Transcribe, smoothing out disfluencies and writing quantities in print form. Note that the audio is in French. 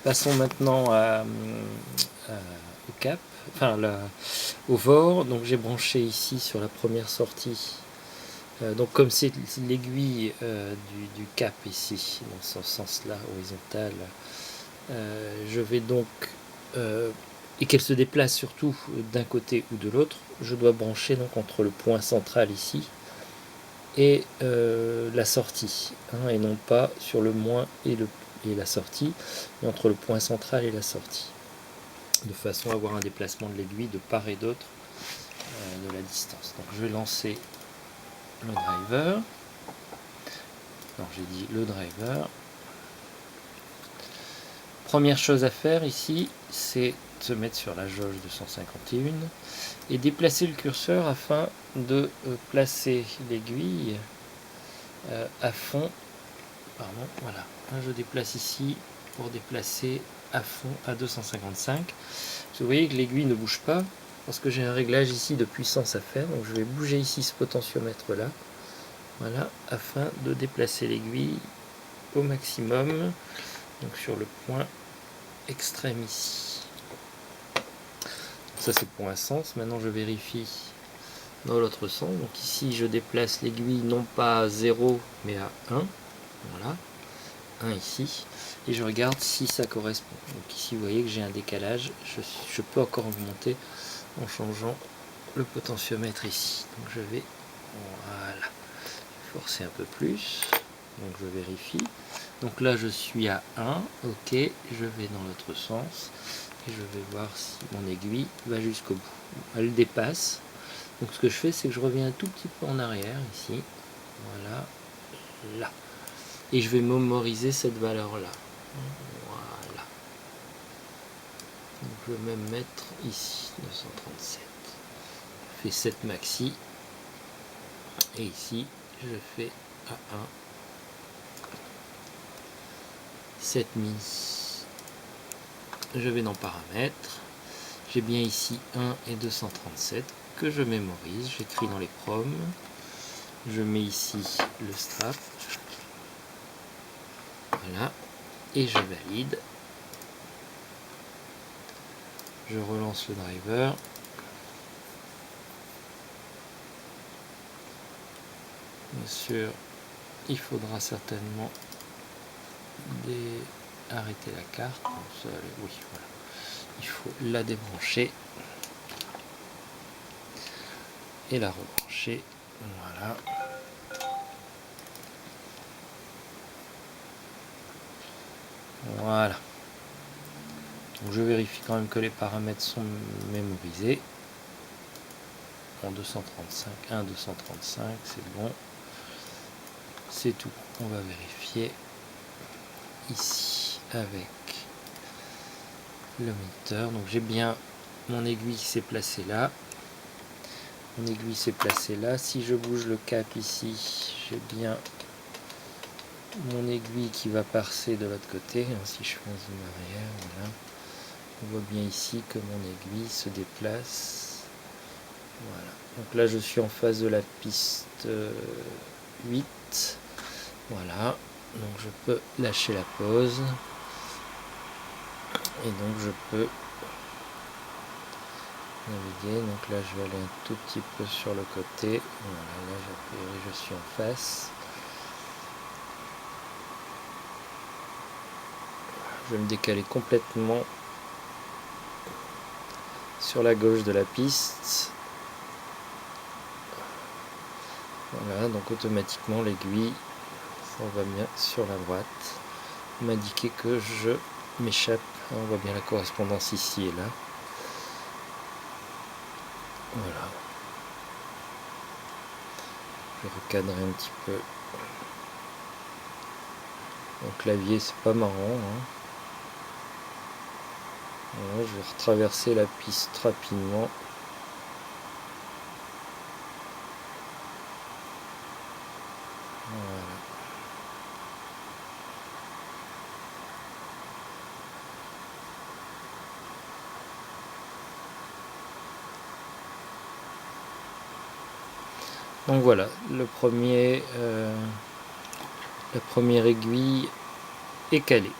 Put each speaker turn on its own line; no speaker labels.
Passons maintenant au cap, enfin au VOR. Donc j'ai branché ici sur la première sortie. Donc comme c'est l'aiguille du cap ici, dans ce sens-là, horizontal, je vais donc, et qu'elle se déplace surtout d'un côté ou de l'autre, je dois brancher donc entre le point central ici et la sortie, hein, et non pas sur le moins et la sortie, mais entre le point central et la sortie, de façon à avoir un déplacement de l'aiguille de part et d'autre de la distance. Donc je vais lancer le driver. Non, j'ai dit le driver. Première chose à faire ici, c'est de se mettre sur la jauge de 151 et déplacer le curseur afin de placer l'aiguille à fond. Pardon, voilà. Je déplace ici pour déplacer à fond à 255. Vous voyez que l'aiguille ne bouge pas parce que j'ai un réglage ici de puissance à faire. Donc je vais bouger ici ce potentiomètre là. Voilà, afin de déplacer l'aiguille au maximum. Donc sur le point extrême ici. Ça c'est le point sens. Maintenant je vérifie dans l'autre sens. Donc ici je déplace l'aiguille non pas à 0 mais à 1. Voilà. 1 ici. Et je regarde si ça correspond. Donc ici vous voyez que j'ai un décalage. Je peux encore augmenter en changeant le potentiomètre ici. Donc je vais, voilà, forcer un peu plus. Donc je vérifie. Donc là je suis à 1. Ok. Je vais dans l'autre sens. Et je vais voir si mon aiguille va jusqu'au bout. Elle dépasse. Donc ce que je fais, c'est que je reviens un tout petit peu en arrière ici. Voilà. Là. Et je vais mémoriser cette valeur-là. Voilà. Donc je vais même mettre ici 937. Je fais 7 maxi. Et ici, je fais à 1. 7 mini. Je vais dans paramètres. J'ai bien ici 1 et 237 que je mémorise. J'écris dans les proms. Je mets ici le strap. Voilà. Et je valide. Je relance le driver. Bien sûr, il faudra certainement arrêter la carte. Oui, voilà. Il faut la débrancher et la rebrancher. Voilà. Voilà. Donc je vérifie quand même que les paramètres sont mémorisés. En 235, 1, 235, c'est bon. C'est tout. On va vérifier ici avec le moniteur. Donc j'ai bien mon aiguille qui s'est placée là. Mon aiguille s'est placée là. Si je bouge le cap ici, j'ai bien mon aiguille qui va passer de l'autre côté. Si je fais un zoom arrière, voilà. On voit bien ici que mon aiguille se déplace. Voilà. Donc là je suis en face de la piste 8. Voilà. Donc je peux lâcher la pause. Et donc je peux naviguer. Donc là je vais aller un tout petit peu sur le côté. Voilà, là je suis en face. Je vais me décaler complètement sur la gauche de la piste. Voilà, donc automatiquement l'aiguille s'en va bien sur la droite. M'indiquer que je m'échappe. On voit bien la correspondance ici et là. Voilà. Je vais recadrer un petit peu. Mon clavier, c'est pas marrant. Hein. Voilà, je vais retraverser la piste rapidement. Voilà. Donc voilà, la première aiguille est calée.